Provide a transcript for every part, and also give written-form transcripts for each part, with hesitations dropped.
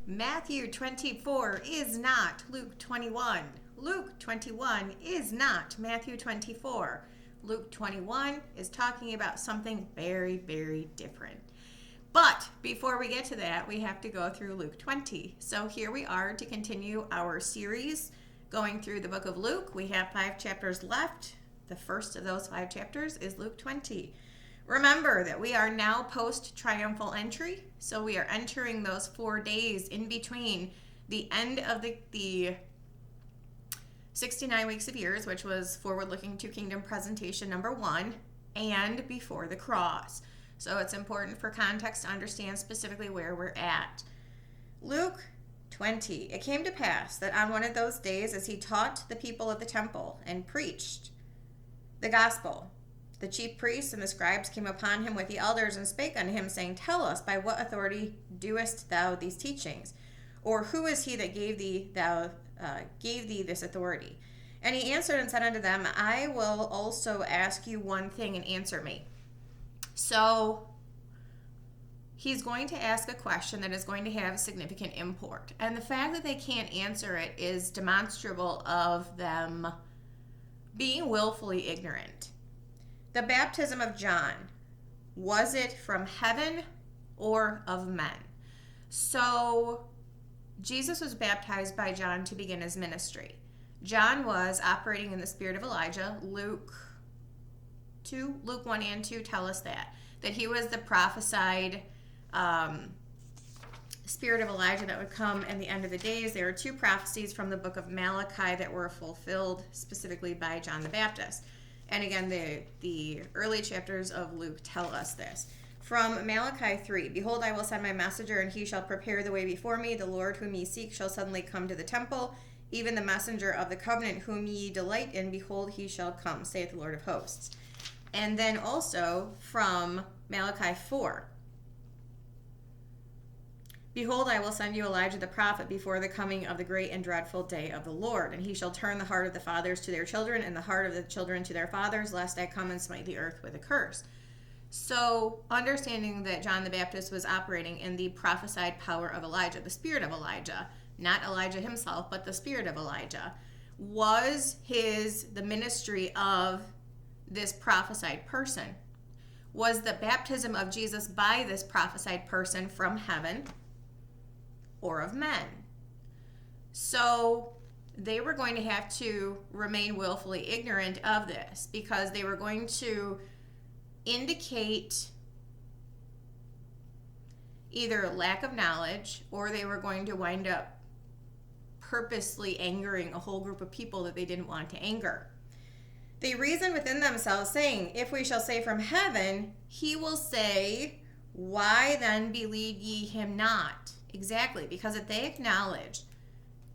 Matthew 24 is not Luke 21. Luke 21 is not Matthew 24. Luke 21 is talking about something very, very different. But before we get to that, we have to go through Luke 20. So here we are to continue our series going through the book of Luke. We have 5 chapters left. The first of those 5 chapters is Luke 20. Remember that we are now post-triumphal entry, so we are entering those 4 days in between the end of the 69 weeks of years, which was forward-looking to kingdom presentation number 1, and before the cross. So it's important for context to understand specifically where we're at. Luke 20. It came to pass that on one of those days, as he taught the people of the temple and preached the gospel, the chief priests and the scribes came upon him with the elders and spake unto him, saying, Tell us, by what authority doest thou these teachings? Or who is he that gave thee this authority? And he answered and said unto them, I will also ask you one thing, and answer me. So he's going to ask a question that is going to have significant import. And the fact that they can't answer it is demonstrable of them being willfully ignorant. The baptism of John, was it from heaven or of men? So Jesus was baptized by John to begin his ministry. John was operating in the spirit of Elijah. Luke 1 and 2 tell us that he was the prophesied spirit of Elijah that would come in the end of the days. There are 2 prophecies from the book of Malachi that were fulfilled specifically by John the Baptist. And again, the early chapters of Luke tell us this. From Malachi 3, Behold, I will send my messenger, and he shall prepare the way before me. The Lord whom ye seek shall suddenly come to the temple, even the messenger of the covenant whom ye delight in. Behold, he shall come, saith the Lord of hosts. And then also from Malachi 4, Behold, I will send you Elijah the prophet before the coming of the great and dreadful day of the Lord. And he shall turn the heart of the fathers to their children, and the heart of the children to their fathers, lest I come and smite the earth with a curse. So, understanding that John the Baptist was operating in the prophesied power of Elijah, the spirit of Elijah, not Elijah himself, but the spirit of Elijah, was the ministry of this prophesied person. Was the baptism of Jesus by this prophesied person from heaven or of men? So they were going to have to remain willfully ignorant of this, because they were going to indicate either lack of knowledge, or they were going to wind up purposely angering a whole group of people that they didn't want to anger. They reasoned within themselves, saying, If we shall say from heaven, he will say, Why then believe ye him not? Exactly, because if they acknowledged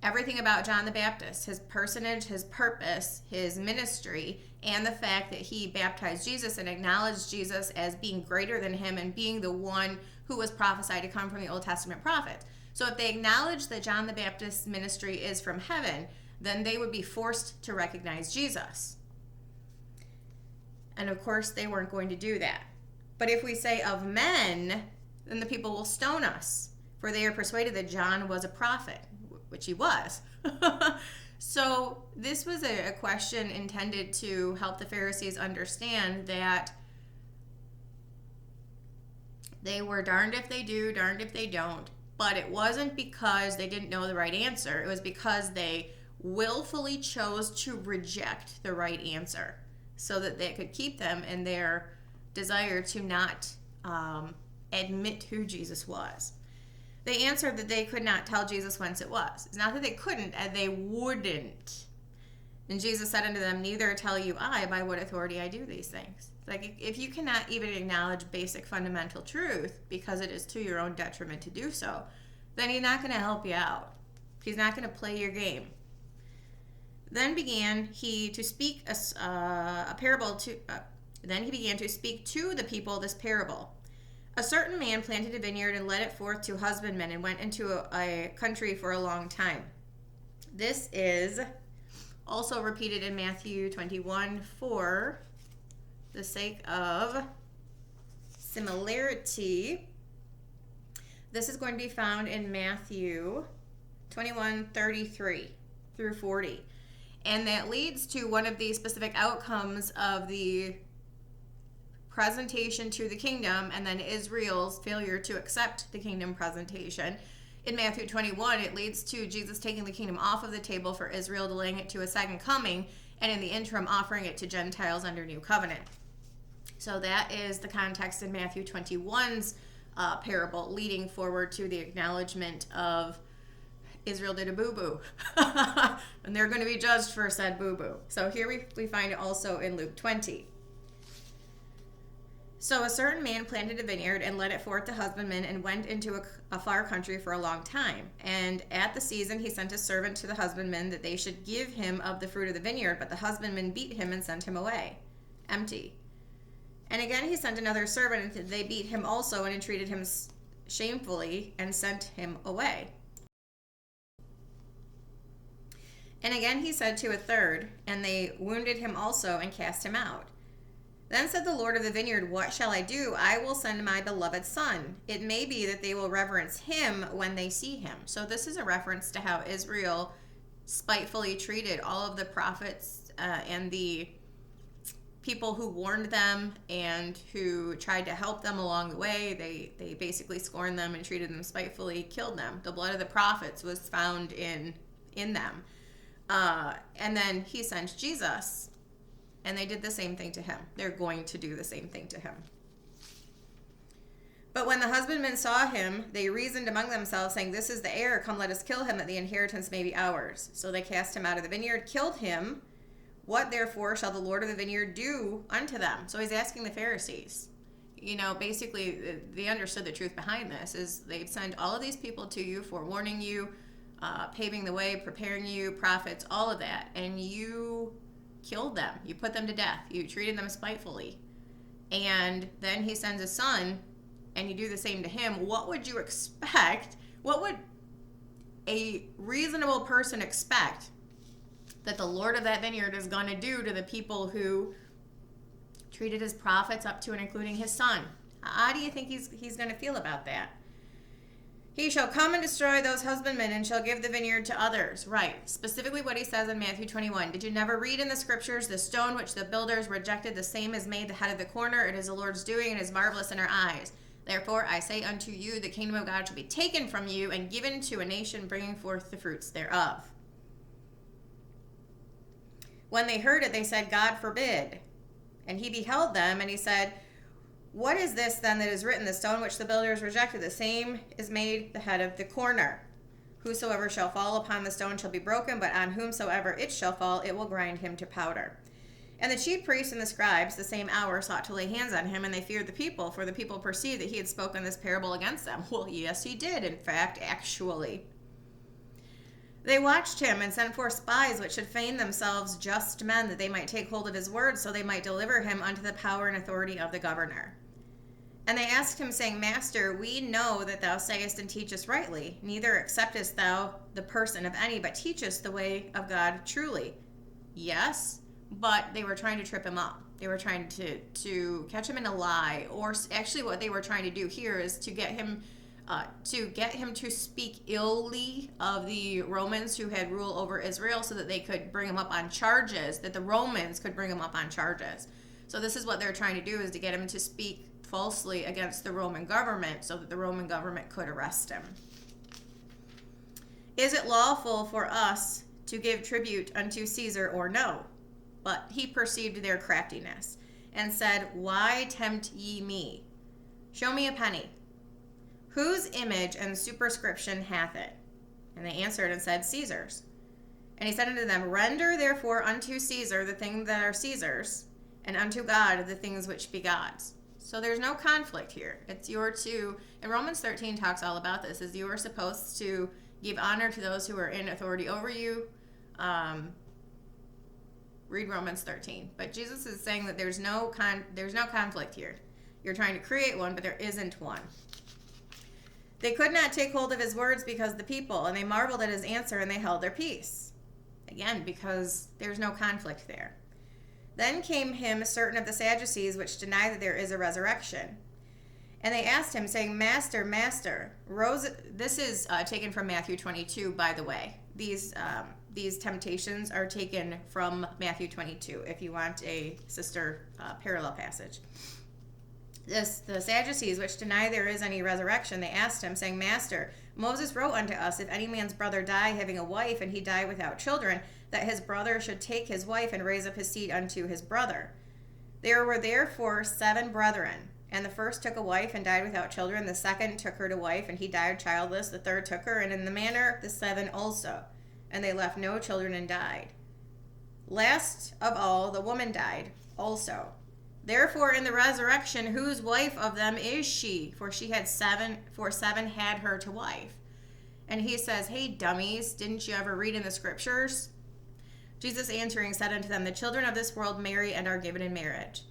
everything about John the Baptist, his personage, his purpose, his ministry, and the fact that he baptized Jesus and acknowledged Jesus as being greater than him and being the one who was prophesied to come from the Old Testament prophets. So if they acknowledge that John the Baptist's ministry is from heaven, then they would be forced to recognize Jesus. And of course, they weren't going to do that. But if we say of men, then the people will stone us, for they are persuaded that John was a prophet, which he was. So this was a question intended to help the Pharisees understand that they were darned if they do, darned if they don't. But it wasn't because they didn't know the right answer. It was because they willfully chose to reject the right answer, so that they could keep them in their desire to not admit who Jesus was. They answered that they could not tell Jesus whence it was. It's not that they couldn't, they wouldn't. And Jesus said unto them, Neither tell you I by what authority I do these things. Like, if you cannot even acknowledge basic fundamental truth because it is to your own detriment to do so, then he's not going to help you out. He's not going to play your game. Then began he to speak a parable to. Then he began to speak to the people this parable. A certain man planted a vineyard and led it forth to husbandmen, and went into a country for a long time. This is also repeated in Matthew 21 for the sake of similarity. This is going to be found in Matthew 21:33 through 40. And that leads to one of the specific outcomes of the presentation to the kingdom and then Israel's failure to accept the kingdom presentation. In Matthew 21, it leads to Jesus taking the kingdom off of the table for Israel, delaying it to a second coming, and in the interim offering it to Gentiles under new covenant. So that is the context in Matthew 21's parable, leading forward to the acknowledgement of Israel did a boo-boo. And they're going to be judged for said boo-boo. So here we find it also in Luke 20. So a certain man planted a vineyard and led it forth to husbandmen and went into a far country for a long time. And at the season he sent a servant to the husbandmen that they should give him of the fruit of the vineyard, but the husbandmen beat him and sent him away, empty. And again he sent another servant, and they beat him also and entreated him shamefully and sent him away. And again he said to a third, and they wounded him also and cast him out. Then said the Lord of the vineyard, what shall I do? I will send my beloved son. It may be that they will reverence him when they see him. So this is a reference to how Israel spitefully treated all of the prophets and the people who warned them and who tried to help them along the way. They basically scorned them and treated them spitefully, killed them. The blood of the prophets was found in them. And then he sent Jesus, and they did the same thing to him. They're going to do the same thing to him. But when the husbandmen saw him, they reasoned among themselves, saying, this is the heir. Come, let us kill him, that the inheritance may be ours. So they cast him out of the vineyard, killed him. What therefore shall the Lord of the vineyard do unto them? So he's asking the Pharisees. You know, basically, they understood the truth behind this is they've sent all of these people to you, forewarning you, paving the way, preparing you, prophets, all of that. And you killed them. You put them to death. You treated them spitefully. And then he sends a son, and you do the same to him. What would you expect? What would a reasonable person expect that the Lord of that vineyard is going to do to the people who treated his prophets up to and including his son? How do you think he's going to feel about that? He shall come and destroy those husbandmen and shall give the vineyard to others. Right. Specifically what he says in Matthew 21. Did you never read in the scriptures, the stone which the builders rejected, the same is made the head of the corner. It is the Lord's doing and is marvelous in our eyes. Therefore I say unto you, the kingdom of God shall be taken from you and given to a nation bringing forth the fruits thereof. When they heard it, they said, God forbid. And he beheld them, and he said, what is this then that is written? The stone which the builders rejected, the same is made the head of the corner. Whosoever shall fall upon the stone shall be broken, but on whomsoever it shall fall, it will grind him to powder. And the chief priests and the scribes the same hour sought to lay hands on him, and they feared the people, for the people perceived that he had spoken this parable against them. Well, yes, he did, in fact, actually. They watched him and sent forth spies which should feign themselves just men, that they might take hold of his words, so they might deliver him unto the power and authority of the governor. And they asked him, saying, Master, we know that thou sayest and teachest rightly, neither acceptest thou the person of any, but teachest the way of God truly. Yes, but they were trying to trip him up. They were trying to catch him in a lie, or actually what they were trying to do here is to get him to speak illy of the Romans who had rule over Israel, so that they could bring him up on charges, that the Romans could bring him up on charges. So this is what they're trying to do, is to get him to speak falsely against the Roman government so that the Roman government could arrest him. Is it lawful for us to give tribute unto Caesar or no? But he perceived their craftiness and said, why tempt ye me? Show me a penny. Whose image and superscription hath it? And they answered and said, Caesar's. And he said unto them, render therefore unto Caesar the things that are Caesar's, and unto God the things which be God's. So there's no conflict here. It's and Romans 13 talks all about this, is you are supposed to give honor to those who are in authority over you. Read Romans 13. But Jesus is saying that there's no conflict here. You're trying to create one, but there isn't one. They could not take hold of his words because the people, and they marveled at his answer, and they held their peace. Again, because there's no conflict there. Then came him certain of the Sadducees, which deny that there is a resurrection. And they asked him, saying, Master, Master, this is taken from Matthew 22, by the way. These temptations are taken from Matthew 22, if you want a sister parallel passage. The Sadducees, which deny there is any resurrection, they asked him, saying, Master, Moses wrote unto us, if any man's brother die having a wife, and he die without children, that his brother should take his wife and raise up his seed unto his brother. There were therefore 7 brethren, and the first took a wife and died without children. The second took her to wife, and he died childless. The third took her, and in the manner the 7 also. And they left no children and died. Last of all, the woman died also. Therefore, in the resurrection, whose wife of them is she? For 7 had her to wife. And he says, hey, dummies, didn't you ever read in the scriptures? Jesus answering said unto them, the children of this world marry and are given in marriage.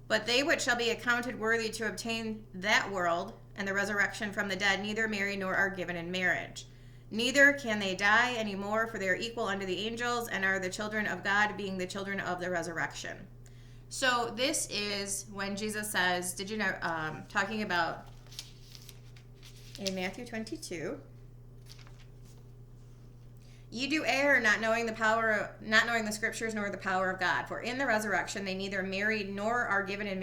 But they which shall be accounted worthy to obtain that world and the resurrection from the dead neither marry nor are given in marriage. Neither can they die any more, for they are equal unto the angels and are the children of God, being the children of the resurrection. So this is when Jesus says, did you know, talking about in Matthew 22, ye do err, not knowing the scriptures nor the power of God. For in the resurrection they neither marry nor are given in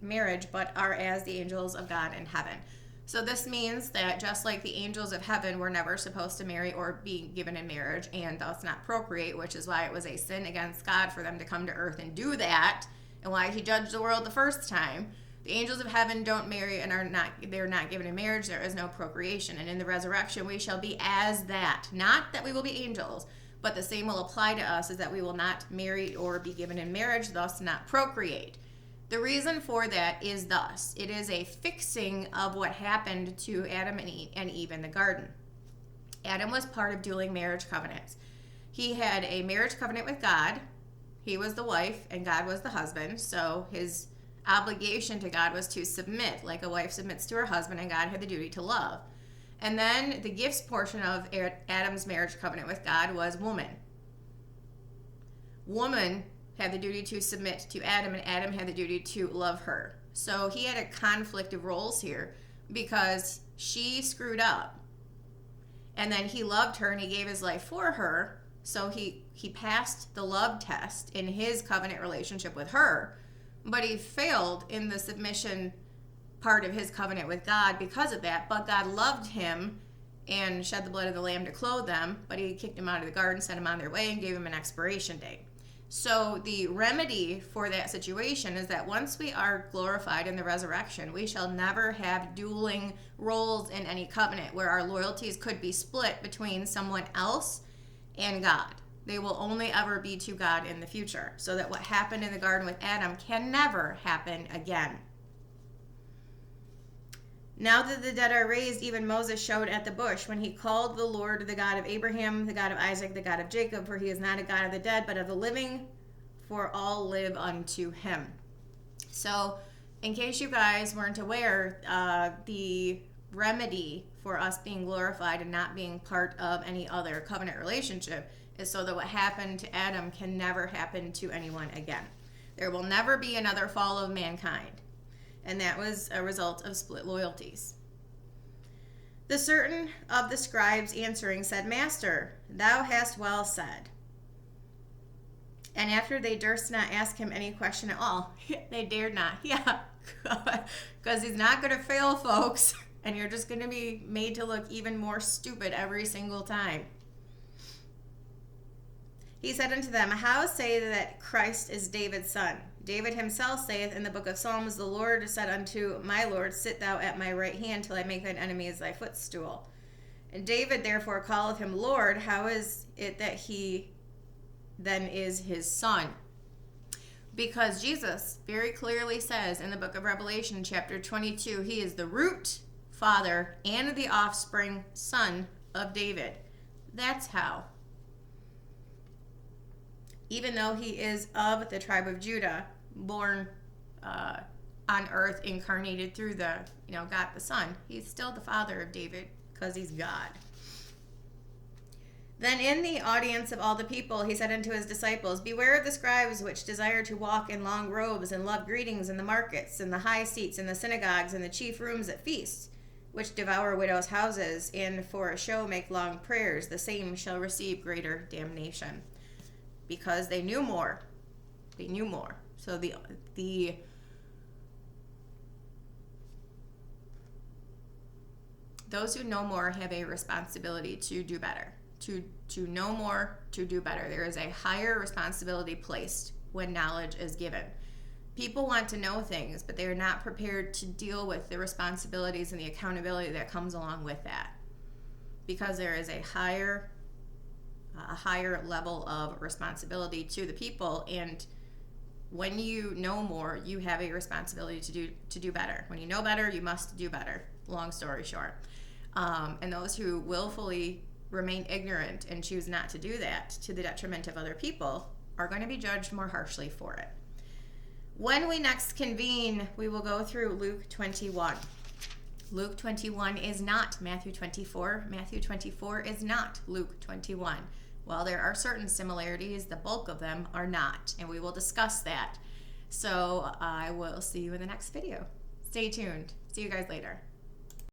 marriage, but are as the angels of God in heaven. So this means that just like the angels of heaven were never supposed to marry or be given in marriage and thus not procreate, which is why it was a sin against God for them to come to earth and do that, and why he judged the world the first time. The angels of heaven don't marry and they're not given in marriage. There is no procreation. And in the resurrection, we shall be as that. Not that we will be angels, but the same will apply to us, is that we will not marry or be given in marriage, thus not procreate. The reason for that is thus. It is a fixing of what happened to Adam and Eve in the garden. Adam was part of dueling marriage covenants. He had a marriage covenant with God. He was the wife and God was the husband. So his obligation to God was to submit, like a wife submits to her husband, and God had the duty to love. And then the gifts portion of Adam's marriage covenant with God was woman. Woman had the duty to submit to Adam, and Adam had the duty to love her. So he had a conflict of roles here because she screwed up. And then he loved her and he gave his life for her. So he passed the love test in his covenant relationship with her. But he failed in the submission part of his covenant with God because of that. But God loved him and shed the blood of the lamb to clothe them. But he kicked him out of the garden, sent him on their way, and gave him an expiration date. So the remedy for that situation is that once we are glorified in the resurrection, we shall never have dueling roles in any covenant where our loyalties could be split between someone else and God. They will only ever be to God in the future, so that what happened in the garden with Adam can never happen again. Now that the dead are raised, even Moses showed at the bush when he called the Lord the God of Abraham, the God of Isaac, the God of Jacob, for he is not a God of the dead, but of the living, for all live unto him. So, in case you guys weren't aware, the remedy for us being glorified and not being part of any other covenant relationship is so that what happened to Adam can never happen to anyone again. There will never be another fall of mankind. And that was a result of split loyalties. The certain of the scribes answering said, Master, thou hast well said. And after they durst not ask him any question at all, they dared not. Yeah, because he's not going to fail, folks. And you're just going to be made to look even more stupid every single time. He said unto them, How say they that Christ is David's son? David himself saith in the book of Psalms, The Lord said unto my Lord, Sit thou at my right hand till I make thine enemies thy footstool. And David therefore calleth him Lord. How is it that he then is his son? Because Jesus very clearly says in the book of Revelation, chapter 22, he is the root, father, and the offspring, son of David. That's how. Even though he is of the tribe of Judah, born on earth, incarnated through God the Son, he's still the father of David because he's God. Then in the audience of all the people, he said unto his disciples, beware of the scribes which desire to walk in long robes and love greetings in the markets and the high seats in the synagogues and the chief rooms at feasts, which devour widows' houses, and for a show make long prayers. The same shall receive greater damnation. Because they knew more. They knew more. So those who know more have a responsibility to do better. To know more, to do better. There is a higher responsibility placed when knowledge is given. People want to know things, but they are not prepared to deal with the responsibilities and the accountability that comes along with that. Because there is a higher level of responsibility to the people, and when you know more, you have a responsibility to do better. When you know better, you must do better. Long story short. And those who willfully remain ignorant and choose not to do that to the detriment of other people are going to be judged more harshly for it. When we next convene, we will go through Luke 21. Luke 21 is not Matthew 24. Matthew 24 is not Luke 21. While there are certain similarities, the bulk of them are not, and we will discuss that. So I will see you in the next video. Stay tuned. See you guys later.